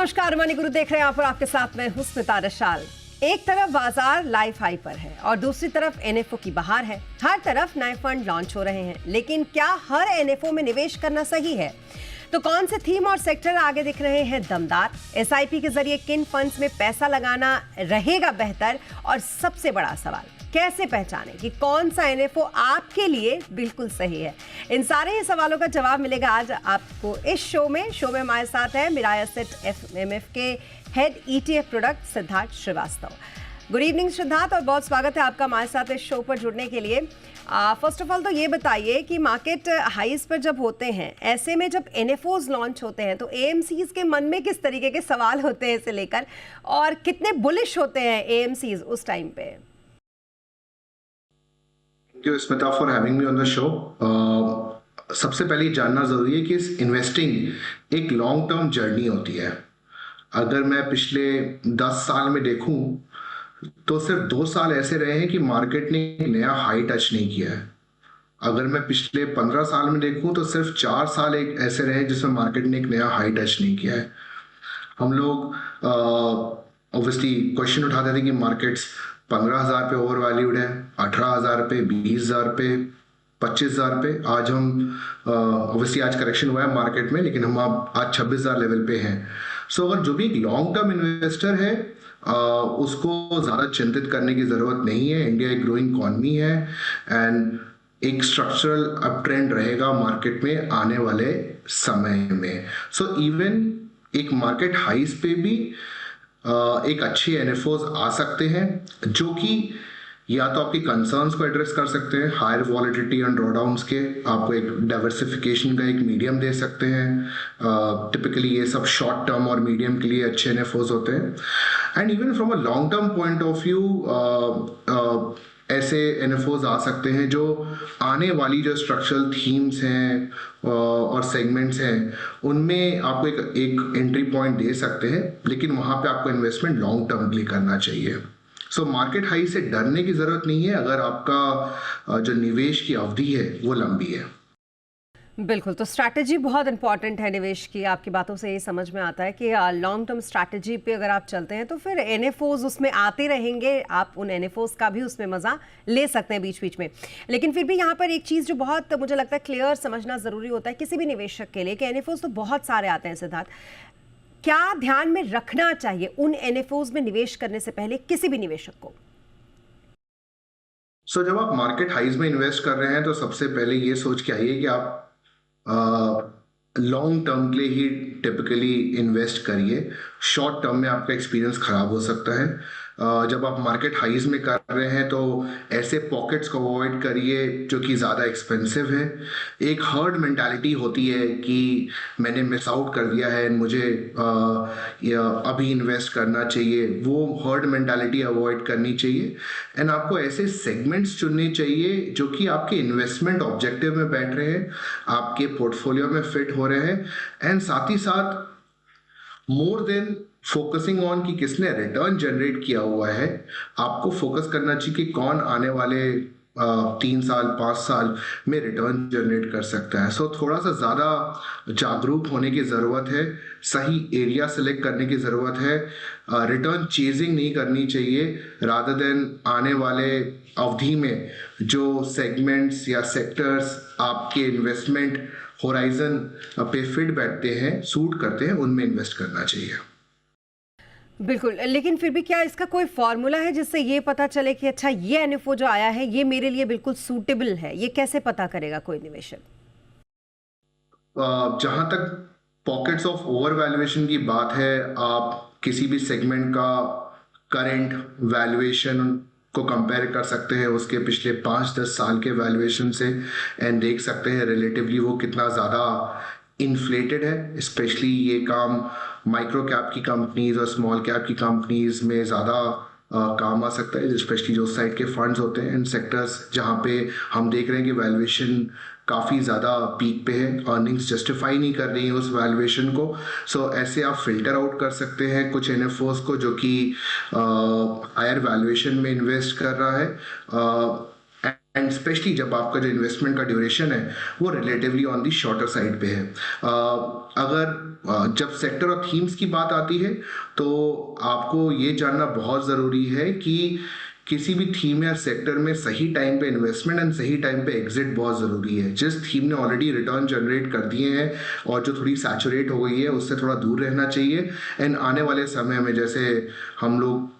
नमस्कार, मनी गुरु देख रहे हैं आप और आपके साथ में हूं स्मिता रशाल। एक तरफ बाजार लाइफ हाई पर है और दूसरी तरफ एनएफओ की बहार है। हर तरफ नए फंड लॉन्च हो रहे हैं, लेकिन क्या हर एनएफओ में निवेश करना सही है? तो कौन से थीम और सेक्टर आगे दिख रहे हैं दमदार? एसआईपी के जरिए किन फंड्स में पैसा लगाना रहेगा बेहतर? और सबसे बड़ा सवाल, कैसे पहचानें कि कौन सा एनएफओ आपके लिए बिल्कुल सही है? इन सारे ही सवालों का जवाब मिलेगा आज आपको इस शो में हमारे साथ है मिराय एसेट एमएफ के head ETF product Siddharth Shrivastava. Good evening Siddharth, और बहुत स्वागत है आपका हमारे साथ इस शो पर जुड़ने के लिए। फर्स्ट ऑफ ऑल तो ये बताइए कि मार्केट हाईज पर जब होते हैं, ऐसे में जब एनएफओज लॉन्च होते हैं तो एएमसीज के मन में किस तरीके के सवाल होते हैं इसे लेकर, और कितने बुलिश होते हैं एएमसीज उस टाइम पे? Thank you, Smita, for having me on the show. सबसे पहले जानना जरूरी है कि इस इन्वेस्टिंग एक लॉन्ग टर्म जर्नी होती है। अगर मैं पिछले 10 साल में देखूं तो सिर्फ 2 साल ऐसे रहे हैं कि मार्केट ने एक नया हाई टच नहीं किया है। अगर मैं पिछले 15 साल में देखूं तो सिर्फ 4 साल एक ऐसे रहे जिसमें मार्केट ने एक नया हाई टच नहीं किया है। हम लोग ऑब्वियसली क्वेश्चन उठाते थे कि मार्केट्स 15,000 पे ओवर वैल्यूड है, 18,000 पे, 20,000 पे, 25,000 पे। आज हम ऑब्वियसली आज करेक्शन हुआ है मार्केट में, लेकिन हम आज 26,000 लेवल पे हैं। सो अगर जो भी एक लॉन्ग टर्म इन्वेस्टर है उसको ज़्यादा चिंतित करने की ज़रूरत नहीं है। इंडिया एक ग्रोइंग इकॉनमी है एंड एक स्ट्रक्चरल अप ट्रेंड रहेगा मार्केट में आने वाले समय में। सो इवन एक मार्केट हाइस पे भी एक अच्छे एनएफओज आ सकते हैं जो कि या तो आपके कंसर्न्स को एड्रेस कर सकते हैं, हायर वॉलेटिलिटी एंड ड्रॉडाउन्स के, आपको एक डाइवर्सिफिकेशन का एक मीडियम दे सकते हैं। टिपिकली ये सब शॉर्ट टर्म और मीडियम के लिए अच्छे एनएफओज होते हैं। And even from a long term point of view ऐसे एनएफओज आ सकते हैं जो आने वाली जो स्ट्रक्चरल थीम्स हैं और सेगमेंट्स हैं उनमें आपको एक एंट्री पॉइंट दे सकते हैं, लेकिन वहां पे आपको इन्वेस्टमेंट लॉन्ग टर्म के लिए करना चाहिए। सो मार्केट हाई से डरने की जरूरत नहीं है अगर आपका जो निवेश की अवधि है वो लंबी है। बिल्कुल, तो स्ट्रैटेजी बहुत इंपॉर्टेंट है निवेश की। आपकी बातों से ये समझ में आता है कि लॉन्ग टर्म स्ट्रैटेजी पे अगर आप चलते हैं तो फिर एनएफओज उसमें आते रहेंगे, आप उन एनएफओज का भी उसमें मज़ा ले सकते हैं बीच बीच में। लेकिन फिर भी यहाँ पर एक चीज़ जो बहुत मुझे लगता है क्लियर समझना ज़रूरी होता है किसी भी निवेशक के लिए कि एनएफओज तो बहुत सारे आते हैं सिद्धार्थ। क्या ध्यान में रखना चाहिए उन एनएफओज में निवेश करने से पहले किसी भी निवेशक को? जब आप मार्केट हाइज में इन्वेस्ट कर रहे हैं तो सबसे पहले ये सोच के आइए कि आप लॉन्ग टर्म के लिए ही टिपिकली इन्वेस्ट करिए। शॉर्ट टर्म में आपका एक्सपीरियंस खराब हो सकता है। जब आप मार्केट हाइज में कर रहे हैं तो ऐसे पॉकेट्स को अवॉइड करिए जो कि ज़्यादा एक्सपेंसिव है। एक हर्ड मेंटालिटी होती है कि मैंने मिस आउट कर दिया है, मुझे अभी इन्वेस्ट करना चाहिए। वो हर्ड मेंटालिटी अवॉइड करनी चाहिए एंड आपको ऐसे सेगमेंट्स चुनने चाहिए जो कि आपके इन्वेस्टमेंट ऑब्जेक्टिव में बैठ रहे हैं, आपके पोर्टफोलियो में फिट हो रहे हैं एंड साथ ही साथ मोर देन फोकसिंग ऑन कि किसने रिटर्न जनरेट किया हुआ है, आपको फोकस करना चाहिए कि कौन आने वाले 3 साल 5 साल में रिटर्न जनरेट कर सकता है। सो थोड़ा सा ज़्यादा जागरूक होने की ज़रूरत है, सही एरिया सेलेक्ट करने की ज़रूरत है। रिटर्न चेजिंग नहीं करनी चाहिए, रादर देन आने वाले अवधि में जो सेगमेंट्स या सेक्टर्स आपके इन्वेस्टमेंट होराइजन पे फिट बैठते हैं, सूट करते हैं, उनमें इन्वेस्ट करना चाहिए। बिल्कुल, लेकिन फिर भी क्या इसका कोई फॉर्मूला है जिससे ये पता चले कि अच्छा ये एनएफओ जो आया है ये मेरे लिए बिल्कुल सूटेबल है? ये कैसे पता करेगा कोई निवेशक? जहां तक पॉकेट्स ऑफ ओवर वैल्यूएशन की बात है, आप किसी भी सेगमेंट का करंट वैल्यूएशन को कंपेयर कर सकते हैं उसके पिछले 5-10 साल के वैल्यूएशन से एंड देख सकते हैं रिलेटिवली वो कितना ज़्यादा इन्फ्लेटेड है। स्पेशली ये काम माइक्रो कैप की कंपनीज और स्मॉल कैप की कंपनीज में ज़्यादा काम आ सकता है, स्पेशली जो साइड के फंड्स होते हैं इन सेक्टर्स जहाँ पे हम देख रहे हैं कि वैल्यूएशन काफ़ी ज़्यादा पीक पे है, अर्निंग्स जस्टिफाई नहीं कर रही है उस वैल्यूएशन को। सो ऐसे आप फिल्टर आउट कर सकते हैं कुछ एनएफओज को जो कि हायर वैल्यूएशन में इन्वेस्ट कर रहा है। एंड स्पेशली जब आपका जो इन्वेस्टमेंट का ड्यूरेशन है वो relatively on the shorter side पे है। जब सेक्टर और थीम्स की बात आती है तो आपको ये जानना बहुत ज़रूरी है कि किसी भी थीम या सेक्टर में सही टाइम पे इन्वेस्टमेंट एंड सही टाइम पे एग्जिट बहुत ज़रूरी है। जिस थीम ने ऑलरेडी रिटर्न जनरेट कर दिए हैं और जो थोड़ी सैचुरेट हो गई है उससे थोड़ा दूर रहना चाहिए। एंड आने वाले समय में जैसे हम लोग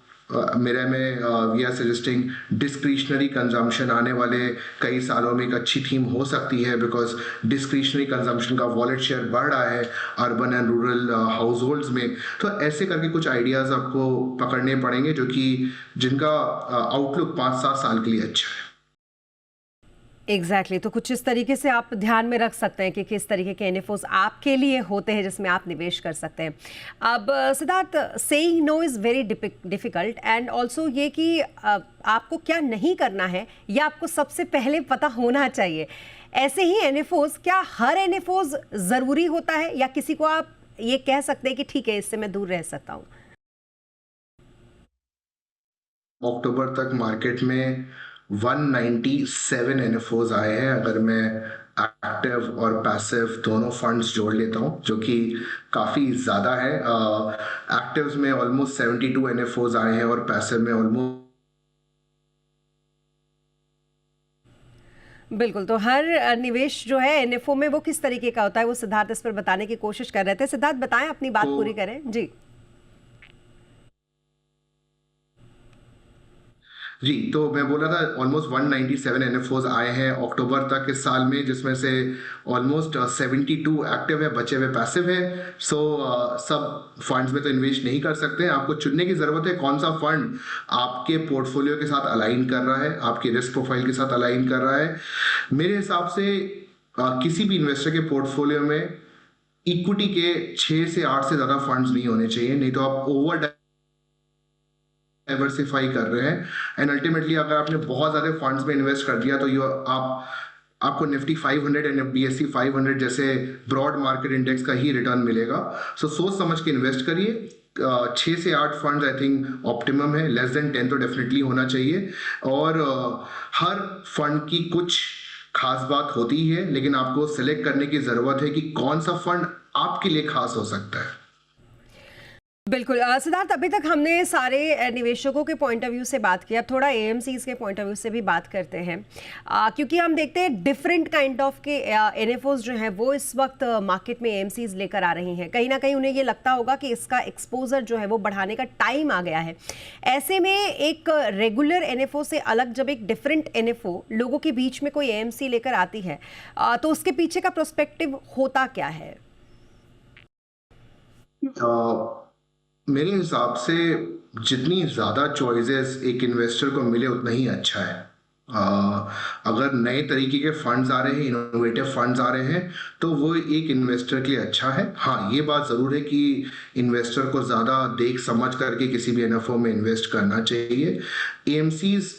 मेरे में we are suggesting discretionary consumption आने वाले कई सालों में एक अच्छी थीम हो सकती है, बिकॉज डिस्क्रिशनरी कंजम्पशन का वॉलेट शेयर बढ़ रहा है urban and rural house holds में। तो ऐसे करके कुछ आइडियाज़ आपको पकड़ने पड़ेंगे जो कि जिनका आउटलुक 5-7 साल के लिए अच्छा है। एग्जैक्टली तो कुछ इस तरीके से आप ध्यान में रख सकते हैं कि किस तरीके के एनएफओस आपके लिए होते हैं जिसमें आप निवेश कर सकते हैं। अब Siddharth, saying no is very difficult and also ये कि आपको क्या नहीं करना है यह आपको सबसे पहले पता होना चाहिए। ऐसे ही एनएफओस, क्या हर एनएफओस ज़रूरी होता है या किसी को आप ये कह सकते हैं कि ठीक है इससे मैं दूर रह सकता हूँ? अक्टूबर तक मार्केट में 197 एनएफओज आए हैं अगर मैं एक्टिव और पैसिव दोनों फंड्स जोड़ लेता हूं, जो कि काफ़ी ज़्यादा है। एक्टिव्स में ऑलमोस्ट 72 एनएफओज आए हैं और पैसिव में ऑलमोस्ट। बिल्कुल, तो हर निवेश जो है एनएफओ में वो किस तरीके का होता है वो सिद्धार्थ इस पर बताने की कोशिश कर रहे थे। सिद्धार्थ बताएं, अपनी बात पूरी करें जी। जी, तो मैं बोल रहा था ऑलमोस्ट 197 एनएफओज आए हैं अक्टूबर तक इस साल में, जिसमें से ऑलमोस्ट 72 एक्टिव है, बचे हुए पैसिव है। सो सब फंड्स में तो इन्वेस्ट नहीं कर सकते हैं। आपको चुनने की ज़रूरत है कौन सा फंड आपके पोर्टफोलियो के साथ अलाइन कर रहा है, आपके रिस्क प्रोफाइल के साथ अलाइन कर रहा है। मेरे हिसाब से किसी भी इन्वेस्टर के पोर्टफोलियो में इक्विटी के 6 से 8 से ज़्यादा फंड्स नहीं होने चाहिए, नहीं तो आप ओवर डाइवर्सिफाई कर रहे हैं। एंड अल्टीमेटली अगर आपने बहुत ज़्यादा फंड्स में इन्वेस्ट कर दिया तो आपको निफ्टी 500 एंड BSE 500 जैसे ब्रॉड मार्केट इंडेक्स का ही रिटर्न मिलेगा। सो सोच समझ के इन्वेस्ट करिए। 6 से 8 फंड्स आई थिंक ऑप्टिमम है, लेस देन 10 तो डेफिनेटली होना चाहिए। और हर फंड की कुछ खास बात होती है, लेकिन आपको सिलेक्ट करने की ज़रूरत है कि कौन सा फंड आपके लिए खास हो सकता है। बिल्कुल सिद्धार्थ, अभी तक हमने सारे निवेशकों के पॉइंट ऑफ व्यू से बात किया, थोड़ा एएमसीज के पॉइंट ऑफ व्यू से भी बात करते हैं, क्योंकि हम देखते हैं डिफरेंट काइंड ऑफ के एनएफओस जो हैं वो इस वक्त मार्केट में एएमसीज लेकर आ रही हैं। कहीं ना कहीं उन्हें ये लगता होगा कि इसका एक्सपोजर जो है वो बढ़ाने का टाइम आ गया है। ऐसे में एक रेगुलर एनएफओ से अलग जब एक डिफरेंट एनएफओ लोगों के बीच में कोई एएमसी लेकर आती है तो उसके पीछे का प्रोस्पेक्टिव होता क्या है? मेरे हिसाब से जितनी ज़्यादा चॉइसेस एक इन्वेस्टर को मिले उतना ही अच्छा है। अगर नए तरीके के फंड्स आ रहे हैं, इनोवेटिव फंड्स आ रहे हैं, तो वो एक इन्वेस्टर के लिए अच्छा है। हाँ, ये बात ज़रूर है कि इन्वेस्टर को ज़्यादा देख समझ करके किसी भी एनएफओ में इन्वेस्ट करना चाहिए। एएमसीज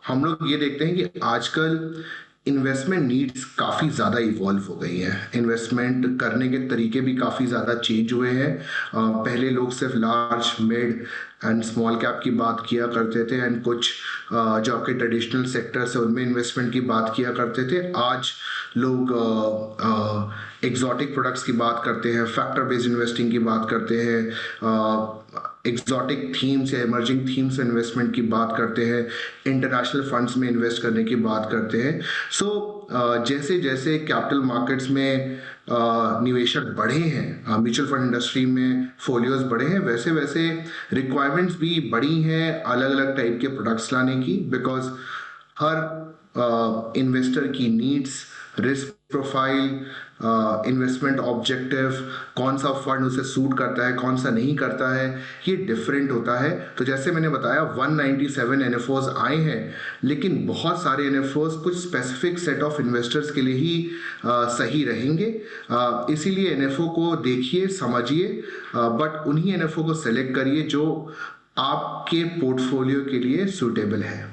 हम लोग ये देखते हैं कि आजकल इन्वेस्टमेंट नीड्स काफ़ी ज़्यादा इवॉल्व हो गई हैं। इन्वेस्टमेंट करने के तरीके भी काफ़ी ज़्यादा चेंज हुए हैं। पहले लोग सिर्फ large, mid and small cap की बात किया करते थे एंड कुछ जो आपके ट्रेडिशनल सेक्टर्स है उनमें इन्वेस्टमेंट की बात किया करते थे। आज लोग एग्जॉटिक प्रोडक्ट्स की बात करते हैं, फैक्टर बेस्ड इन्वेस्टिंग की बात करते हैं, एग्जॉटिक थीम्स या इमर्जिंग थीम्स में इन्वेस्टमेंट की बात करते हैं, इंटरनेशनल फंड्स में इन्वेस्ट करने की बात करते हैं। सो जैसे जैसे कैपिटल मार्केट्स में निवेशक बढ़े हैं, म्यूचुअल फंड इंडस्ट्री में फोलियोज बढ़े हैं, वैसे वैसे रिक्वायरमेंट्स भी बढ़ी हैं अलग अलग टाइप के प्रोडक्ट्स लाने की। बिकॉज हर इन्वेस्टर की needs, risk profile, investment objective, कौन सा फंड उसे सूट करता है, कौन सा नहीं करता है, ये डिफरेंट होता है। तो जैसे मैंने बताया 197 एनएफओज आए हैं, लेकिन बहुत सारे एनएफओज कुछ स्पेसिफिक सेट ऑफ इन्वेस्टर्स के लिए ही सही रहेंगे। इसीलिए एनएफओ को देखिए, समझिए, बट उन्हीं एनएफओ को सेलेक्ट करिए जो आपके पोर्टफोलियो के लिए सूटेबल है।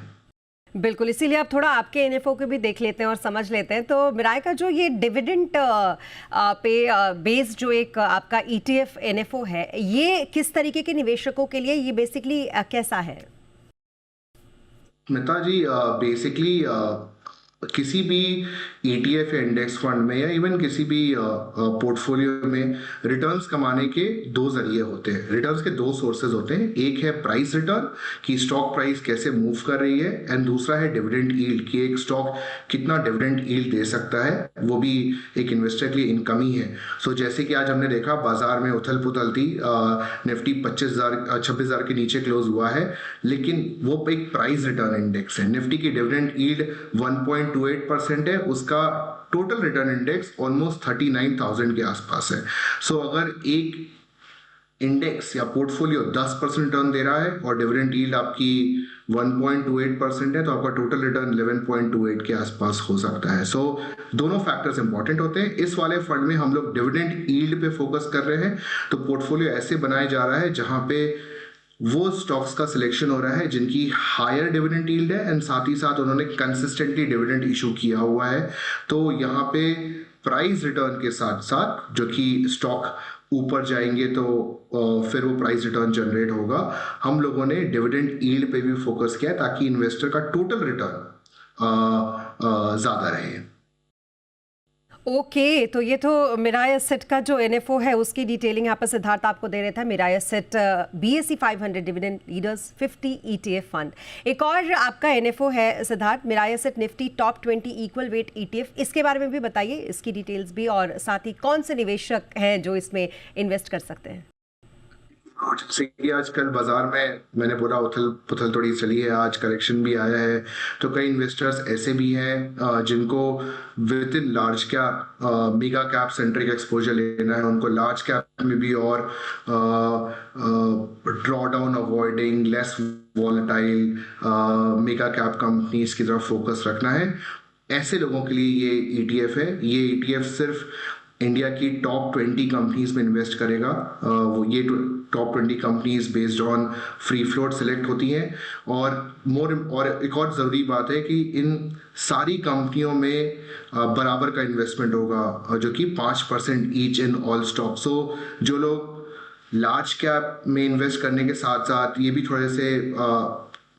बिल्कुल, इसीलिए आप थोड़ा आपके एनएफओ को भी देख लेते हैं और समझ लेते हैं। तो मिराय का जो ये डिविडेंड पे बेस्ड जो एक आपका ईटीएफ एनएफओ है, ये किस तरीके के निवेशकों के लिए ये बेसिकली कैसा है? स्मिता जी, बेसिकली किसी भी ETF या इंडेक्स फंड में या इवन किसी भी पोर्टफोलियो में रिटर्न्स कमाने के दो जरिए होते हैं। रिटर्न्स के दो सोर्सेज होते हैं, एक है प्राइस रिटर्न कि स्टॉक प्राइस कैसे मूव कर रही है, एंड दूसरा है डिविडेंड यील्ड कि एक स्टॉक कितना डिविडेंड यील्ड दे सकता है, वो भी एक इन्वेस्टर के लिए इनकम ही है। सो जैसे कि आज हमने देखा बाजार में उथल पुथल थी, निफ्टी 26,000 के नीचे क्लोज हुआ है, लेकिन वो एक प्राइस रिटर्न इंडेक्स है। निफ्टी की डिविडेंड यील्ड 1.28% है, उसका टोटल रिटर्न इंडेक्स ऑलमोस्ट 39,000 के आसपास है। सो अगर एक इंडेक्स या पोर्टफोलियो 10% रिटर्न दे रहा है और डिविडेंड यील्ड आपकी 1.28% है, तो आपका टोटल रिटर्न 11.28 के आसपास हो सकता है। सो दोनों फैक्टर्स इंपॉर्टेंट होते हैं। इस वाले फंड में हम लोग डिविडेंड यील्ड पे फोकस कर रहे हैं, तो पोर्टफोलियो ऐसे बनाया जा रहा है जहां पे वो स्टॉक्स का सिलेक्शन हो रहा है जिनकी हायर डिविडेंड यील्ड है एंड साथ ही साथ उन्होंने कंसिस्टेंटली डिविडेंड इशू किया हुआ है। तो यहाँ पे प्राइस रिटर्न के साथ साथ जो कि स्टॉक ऊपर जाएंगे तो फिर वो प्राइस रिटर्न जनरेट होगा। हम लोगों ने डिविडेंड यील्ड पे भी फोकस किया ताकि इन्वेस्टर का टोटल रिटर्न ज्यादा रहे। ओके, तो ये तो मिराय एसेट का जो एनएफओ है उसकी डिटेलिंग यहाँ पर सिद्धार्थ आपको दे रहा था। Mirae asset BSE 500 dividend leaders 50 ETF fund. एक और आपका एनएफओ है Siddharth, Mirae asset Nifty top 20 equal weight ETF, इसके बारे में भी बताइए, इसकी डिटेल्स भी, और साथ ही कौन से निवेशक हैं जो इसमें इन्वेस्ट कर सकते हैं। जैसे कि आजकल बाजार में मैंने बोला उथल पुथल थोड़ी चली है, आज करेक्शन भी आया है, तो कई इन्वेस्टर्स ऐसे भी हैं जिनको with in large cap mega cap centric exposure लेना है, उनको लार्ज कैप में भी और draw down avoiding less volatile mega cap companies की तरफ फोकस रखना है। ऐसे लोगों के लिए ये ETF है। ये ETF सिर्फ इंडिया की टॉप 20 कंपनीज में इन्वेस्ट करेगा। ये top 20 companies based on free float select होती हैं, और एक और ज़रूरी बात है कि इन सारी कंपनियों में बराबर का इन्वेस्टमेंट होगा, जो कि 5% ईच इन ऑल स्टॉक। सो जो लोग लार्ज कैप में इन्वेस्ट करने के साथ साथ ये भी थोड़े से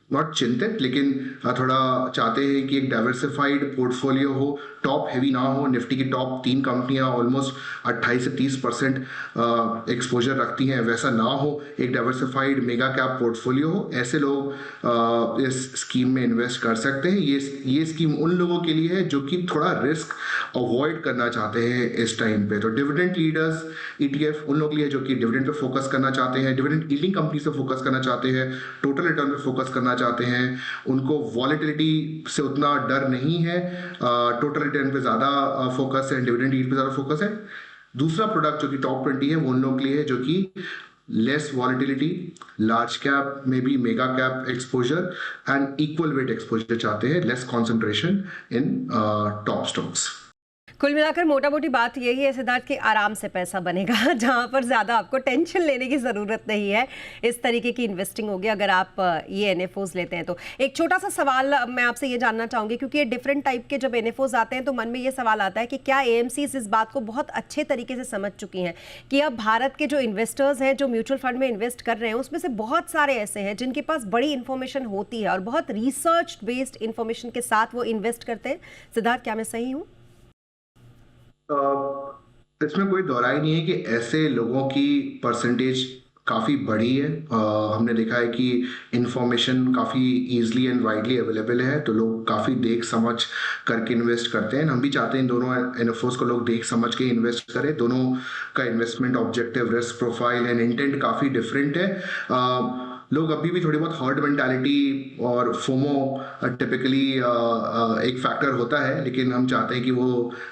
नॉट चिंतित लेकिन थोड़ा चाहते हैं कि एक डाइवर्सिफाइड पोर्टफोलियो हो, टॉप हैवी ना हो। निफ्टी की टॉप 3 कंपनियां ऑलमोस्ट 28 से 30% एक्सपोजर रखती हैं, वैसा ना हो, एक डाइवर्सिफाइड मेगा कैप पोर्टफोलियो हो। ऐसे लोग इस स्कीम में इन्वेस्ट कर सकते हैं। ये स्कीम उन लोगों के लिए है जो कि थोड़ा रिस्क अवॉइड करना चाहते हैं इस टाइम पे। तो डिविडेंड लीडर्स ETF उन लोगों के लिए जो कि डिविडेंड पे फोकस करना चाहते हैं, डिविडेंड यील्डिंग कंपनी से फोकस करना चाहते हैं, टोटल रिटर्न पे फोकस करना चाहते हैं, उनको वॉलेटिलिटी से उतना डर नहीं है, टोटल रिटर्न पे ज्यादा फोकस है, डिविडेंड यील्ड पे ज्यादा फोकस है। दूसरा प्रोडक्ट जो कि टॉप 20 है वो उन लोगों के लिए है जो कि लेस वॉलेटिलिटी, लार्ज कैप में भी mega cap exposure and equal weight exposure चाहते हैं, less concentration in top stocks. कुल मिलाकर मोटा मोटी बात यही है सिद्धार्थ कि आराम से पैसा बनेगा, जहां पर ज़्यादा आपको टेंशन लेने की ज़रूरत नहीं है। इस तरीके की इन्वेस्टिंग होगी अगर आप ये NFOs लेते हैं। तो एक छोटा सा सवाल मैं आपसे ये जानना चाहूँगी, क्योंकि ये डिफरेंट टाइप के जब NFOs आते हैं तो मन में ये सवाल आता है कि क्या AMCs इस बात को बहुत अच्छे तरीके से समझ चुकी हैं कि अब भारत के जो इन्वेस्टर्स हैं जो म्यूचुअल फंड में इन्वेस्ट कर रहे हैं उसमें से बहुत सारे ऐसे हैं जिनके पास बड़ी इन्फॉर्मेशन होती है और बहुत रिसर्च बेस्ड इन्फॉर्मेशन के साथ वो इन्वेस्ट करते हैं। सिद्धार्थ, क्या मैं सही हूँ? इसमें कोई दोहराई नहीं है कि ऐसे लोगों की परसेंटेज काफ़ी बड़ी है। हमने देखा है कि इंफॉर्मेशन काफ़ी ईजिली एंड वाइडली अवेलेबल है, तो लोग काफ़ी देख समझ करके इन्वेस्ट करते हैं। हम भी चाहते हैं इन दोनों NFOs को लोग देख समझ के इन्वेस्ट करें। दोनों का investment objective, risk profile and intent काफ़ी डिफरेंट है। लोग अभी भी थोड़ी बहुत हर्ड मेंटालिटी और फोमो टिपिकली एक फैक्टर होता है, लेकिन हम चाहते हैं कि वो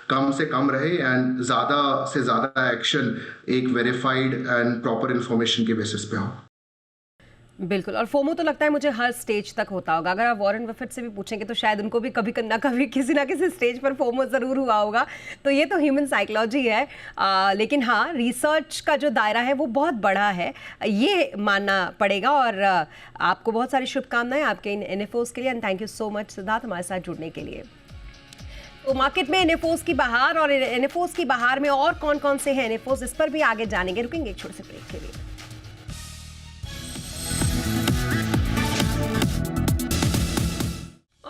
कम से कम रहे एंड ज़्यादा से ज़्यादा एक्शन एक वेरीफाइड एंड प्रॉपर इंफॉर्मेशन के बेसिस पे हो। बिल्कुल, और फोमो तो लगता है मुझे हर स्टेज तक होता होगा। अगर आप वॉरेन बफेट से भी पूछेंगे तो शायद उनको भी कभी ना कभी किसी ना किसी स्टेज पर फोमो ज़रूर हुआ होगा। तो ये तो ह्यूमन साइकोलॉजी है, लेकिन हाँ, रिसर्च का जो दायरा है वो बहुत बड़ा है, ये मानना पड़ेगा। और आपको बहुत सारी शुभकामनाएं आपके इन NFOs के लिए, and thank you so much Siddharth हमारे साथ जुड़ने के लिए। तो मार्केट में NFOs की बहार, और NFOs की बहार में और कौन कौन से हैं NFOs, इस पर भी आगे जानेंगे। रुकेंगे एक छोटे से ब्रेक के लिए।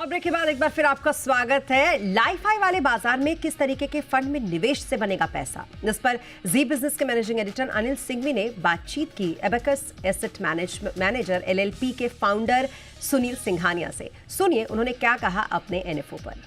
और ब्रेक के बाद एक बार फिर आपका स्वागत है। लाइफाई वाले बाजार में किस तरीके के फंड में निवेश से बनेगा पैसा, इस पर जी बिजनेस के मैनेजिंग एडिटर अनिल सिंघवी ने बातचीत की एबेकस एसेट मैनेजर एलएलपी के फाउंडर सुनील सिंघानिया से। सुनिए उन्होंने क्या कहा अपने एनएफओ पर।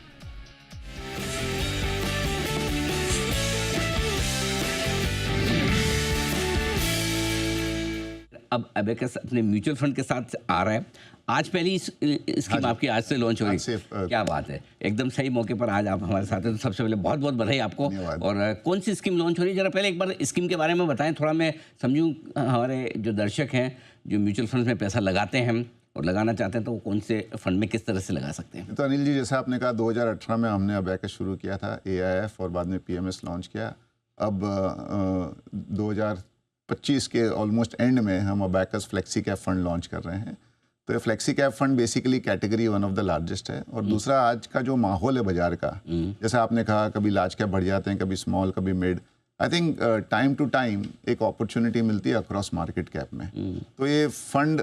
अब एबेकस अपने म्यूचुअल फंड के साथ आ रहा है। आज पहली स्कीम आपकी आज से लॉन्च हो रही है, क्या बात है, एकदम सही मौके पर आज आप हमारे साथ हैं। तो सबसे पहले बहुत बहुत बधाई आपको। और कौन सी स्कीम लॉन्च हो रही है, जरा पहले एक बार स्कीम के बारे में बताएं, थोड़ा मैं समझूं हमारे जो दर्शक हैं जो म्यूचुअल फंड में पैसा लगाते हैं और लगाना चाहते हैं तो वो कौन से फंड में किस तरह से लगा सकते हैं। तो अनिल जी, जैसा आपने कहा 2018 में हमने अबैकस शुरू किया था, AIF और बाद में PMS लॉन्च किया। अब 2025 के ऑलमोस्ट एंड में हम abacus flexi cap fund launch कर रहे हैं। तो ये flexi cap fund basically category one of the largest है। और दूसरा, आज का जो माहौल है बाजार का, जैसा आपने कहा कभी लार्ज कैप बढ़ जाते हैं, कभी स्मॉल, कभी mid. I think time to time एक अपॉर्चुनिटी मिलती है अक्रॉस मार्केट कैप में। तो ये फंड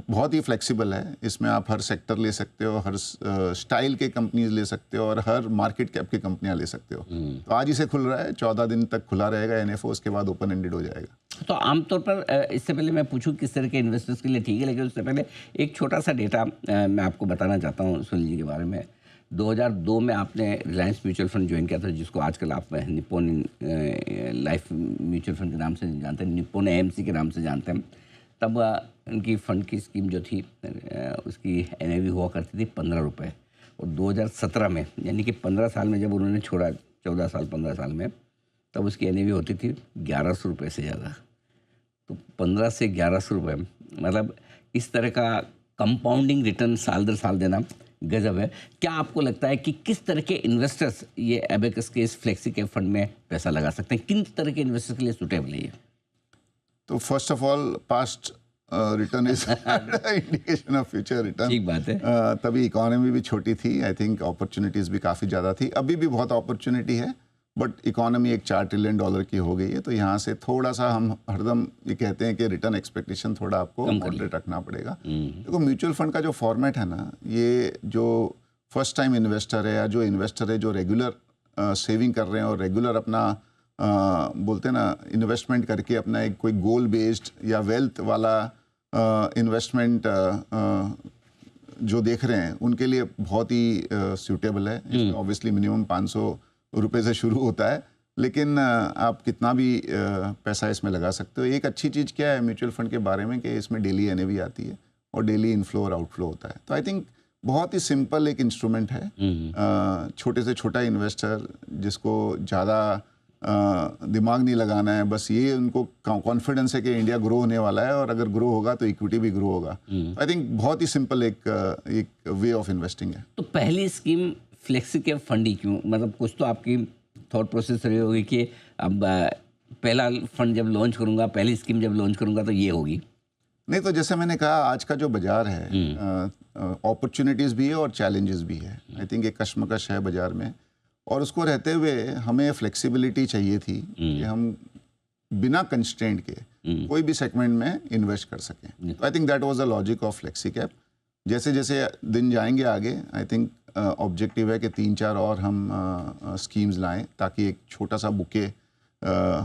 बहुत ही फ्लेक्सिबल है, इसमें आप हर सेक्टर ले सकते हो, हर स्टाइल के कंपनीज ले सकते हो और हर मार्केट कैप की कंपनियां ले सकते हो। तो आज इसे खुल रहा है, 14 दिन तक खुला रहेगा एनएफओ, उसके बाद ओपन एंडेड हो जाएगा। तो आमतौर पर इससे पहले मैं पूछूं किस तरह के इन्वेस्टर्स के लिए ठीक है, लेकिन उससे पहले एक छोटा सा डेटा मैं आपको बताना चाहता हूं सुनील जी के बारे में। 2002 में आपने रिलायंस म्यूचुअल फंड ज्वाइन किया था, जिसको आजकल आप निप्पॉन लाइफ म्यूचुअल फंड के नाम से जानते हैं, निप्पॉन AMC के नाम से जानते हैं। तब उनकी फ़ंड की स्कीम जो थी उसकी NAV हुआ करती थी 15 रुपये। और 2017 में, यानी कि 15 साल में जब उन्होंने छोड़ा, 14 साल 15 साल में, तब उसकी NAV होती थी 1100 रुपये से ज़्यादा। तो 15 से 1100 रुपये, मतलब इस तरह का कंपाउंडिंग रिटर्न साल दर साल देना गजब है। क्या आपको लगता है कि किस तरह के इन्वेस्टर्स ये एबेकस के इस फ्लेक्सी कैप फंड में पैसा लगा सकते हैं, किन तरह के इन्वेस्टर्स के लिए सूटेबल है ये? तो first of all, past return is indication of future return. ठीक बात है। तभी इकोनॉमी भी छोटी थी, आई थिंक अपॉर्चुनिटीज भी काफ़ी ज़्यादा थी। अभी भी बहुत अपॉर्चुनिटी है, बट इकोनॉमी एक $4 ट्रिलियन की हो गई है। तो यहाँ से थोड़ा सा हम हरदम ये कहते हैं कि रिटर्न एक्सपेक्टेशन थोड़ा आपको मॉडरेट रखना पड़ेगा। देखो, म्यूचुअल फंड का जो फॉर्मेट है ना, ये जो फर्स्ट टाइम इन्वेस्टर है या जो इन्वेस्टर है जो रेगुलर सेविंग कर रहे हैं और रेगुलर अपना बोलते हैं ना इन्वेस्टमेंट करके अपना एक कोई गोल बेस्ड या वेल्थ वाला इन्वेस्टमेंट जो देख रहे हैं, उनके लिए बहुत ही सूटेबल है। इसमें ऑब्वियसली मिनिमम 500 रुपये से शुरू होता है, लेकिन आप कितना भी पैसा इसमें लगा सकते हो। एक अच्छी चीज़ क्या है म्यूचुअल फंड के बारे में कि इसमें डेली NAV आती है और डेली इनफ्लो और आउटफ्लो होता है। तो आई थिंक बहुत ही सिंपल एक इंस्ट्रूमेंट है। छोटे से छोटा इन्वेस्टर जिसको ज़्यादा दिमाग नहीं लगाना है, बस ये उनको कॉन्फिडेंस है कि इंडिया ग्रो होने वाला है और अगर ग्रो होगा तो इक्विटी भी ग्रो होगा। आई थिंक बहुत ही सिंपल एक वे ऑफ इन्वेस्टिंग है। तो पहली स्कीम फ्लेक्सी कैप फंड ही क्यों? मतलब कुछ तो आपकी थॉट प्रोसेस रही होगी कि अब पहला फंड जब लॉन्च करूंगा, पहली स्कीम जब लॉन्च करूंगा तो ये होगी। नहीं, तो जैसे मैंने कहा, आज का जो बाजार है, अपॉर्चुनिटीज़ भी है और चैलेंजेस भी है। आई थिंक एक कशमकश है बाजार में, और उसको रहते हुए हमें फ्लेक्सिबिलिटी चाहिए थी कि हम बिना कंस्ट्रेंट के कोई भी सेगमेंट में इन्वेस्ट कर सकें। तो I think that was the logic of flexi cap. जैसे जैसे दिन जाएंगे आगे, आई थिंक ऑब्जेक्टिव है कि 3-4 और हम स्कीम्स लाएं ताकि एक छोटा सा बुके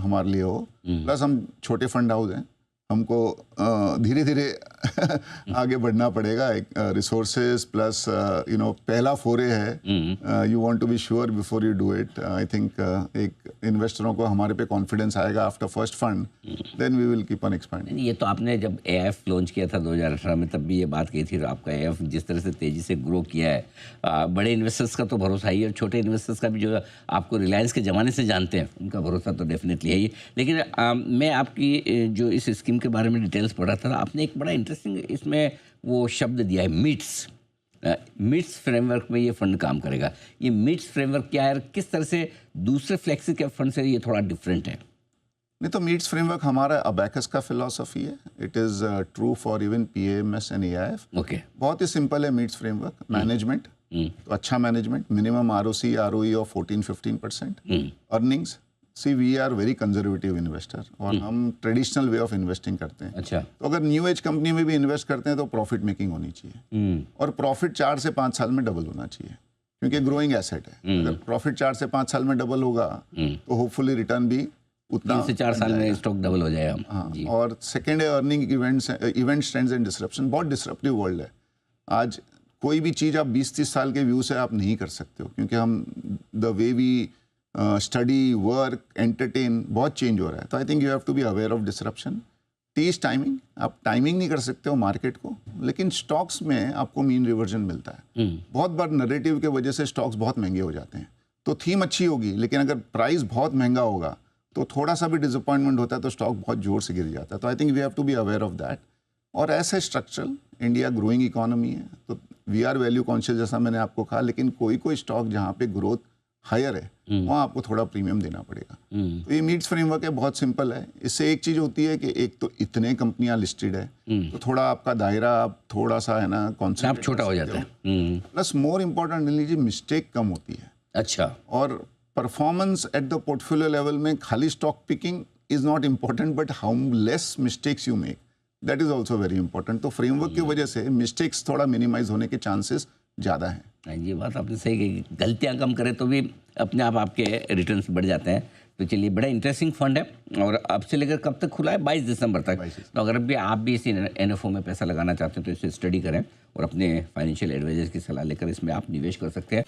हमारे लिए हो। प्लस हम छोटे फंड हाउस हैं, हमको धीरे धीरे आगे बढ़ना पड़ेगा। एक रिसोर्सेज प्लस पहला फोरे है, you want to be sure before you do it. I think एक इन्वेस्टरों को हमारे पे कॉन्फिडेंस आएगा after first fund, then we will keep on expanding. ये तो आपने जब AIF लॉन्च किया था 2018 में, तब भी ये बात कही थी। आपका AIF जिस तरह से तेज़ी से ग्रो किया है, बड़े इन्वेस्टर्स का तो भरोसा ही है और छोटे इन्वेस्टर्स का भी, जो आपको रिलायंस के ज़माने से जानते हैं, उनका भरोसा तो डेफिनेटली है ही। लेकिन मैं आपकी जो इस स्कीम के बारे में डिटेल्स पढ़ा था, आपने एक बड़ा इंटरेस्टिंग इसमें वो शब्द दिया है, मीट्स फ्रेमवर्क में ये फंड काम करेगा। ये मीट्स फ्रेमवर्क क्या है, किस तरह से दूसरे फ्लेक्सी कैप फंड से ये थोड़ा डिफरेंट है? नहीं, तो मीट्स फ्रेमवर्क हमारा अबैकस का फिलॉसफी है। It is true for even PMS and AIF। Okay, बहुत ही सिंपल है मीट्स फ्रेमवर्क। मैनेजमेंट, तो अच्छा management, minimum ROC ROE of 14-15%, earnings see we are very conservative investor और हम ट्रेडिशनल वे ऑफ इन्वेस्टिंग करते हैं। अच्छा। तो अगर न्यू एज कंपनी में भी इन्वेस्ट करते हैं तो प्रॉफिट मेकिंग होनी चाहिए और प्रॉफिट 4 से 5 साल में डबल होना चाहिए, क्योंकि ग्रोइंग एसेट है। अगर प्रॉफिट 4 से 5 साल में डबल होगा तो होपफुली रिटर्न भी उतना 3 से 4 साल में स्टॉक डबल हो जाएगा। हाँ, जी। और सेकेंड है earning events trends and disruption. बहुत डिसरप्टिव वर्ल्ड है आज। कोई भी चीज़ आप 20-30 साल के व्यू से आप नहीं कर सकते हो, क्योंकि हम the way we study, work, entertain बहुत चेंज हो रहा है। तो I think you have to be aware of disruption. टीज टाइमिंग, आप टाइमिंग नहीं कर सकते हो मार्केट को, लेकिन स्टॉक्स में आपको मीन रिवर्जन मिलता है। बहुत बार नरेटिव के वजह से स्टॉक्स बहुत महंगे हो जाते हैं। तो थीम अच्छी होगी, लेकिन अगर प्राइस बहुत महंगा होगा तो थोड़ा सा भी डिसअपॉइंटमेंट होता है तो स्टॉक बहुत जोर से गिर जाता है। तो I think we have to be aware of that. और ऐसे स्ट्रक्चरल, इंडिया ग्रोइंग इकोनॉमी है तो वी आर वैल्यू कॉन्शियस, जैसा मैंने आपको कहा, लेकिन कोई कोई स्टॉक जहाँ पे ग्रोथ हायर है वहाँ आपको थोड़ा प्रीमियम देना पड़ेगा। तो ये मीट्स फ्रेमवर्क है, बहुत सिंपल है। इससे एक चीज़ होती है कि एक तो इतने कंपनियां लिस्टेड है तो थोड़ा आपका दायरा आप थोड़ा सा है ना कॉन्सेंट्रेट छोटा हो जाता है। प्लस मोर इम्पोर्टेंट लीजिए, मिस्टेक कम होती है। अच्छा। और performance at the portfolio level में खाली stock picking is not important, but how less mistakes you make, that is also very important. तो फ्रेमवर्क की वजह से मिस्टेक्स थोड़ा मिनिमाइज होने के चांसेस ज़्यादा हैं। ये बात आपने सही कही, गलतियां कम करें तो भी अपने आप आपके रिटर्न्स बढ़ जाते हैं। तो चलिए, बड़ा इंटरेस्टिंग फंड है और अब से लेकर कब तक खुला है? 22 दिसंबर तक। तो अगर भी आप भी इसी एनएफओ में पैसा लगाना चाहते हैं तो इसे स्टडी करें और अपने फाइनेंशियल एडवाइजर की सलाह लेकर इसमें आप निवेश कर सकते हैं।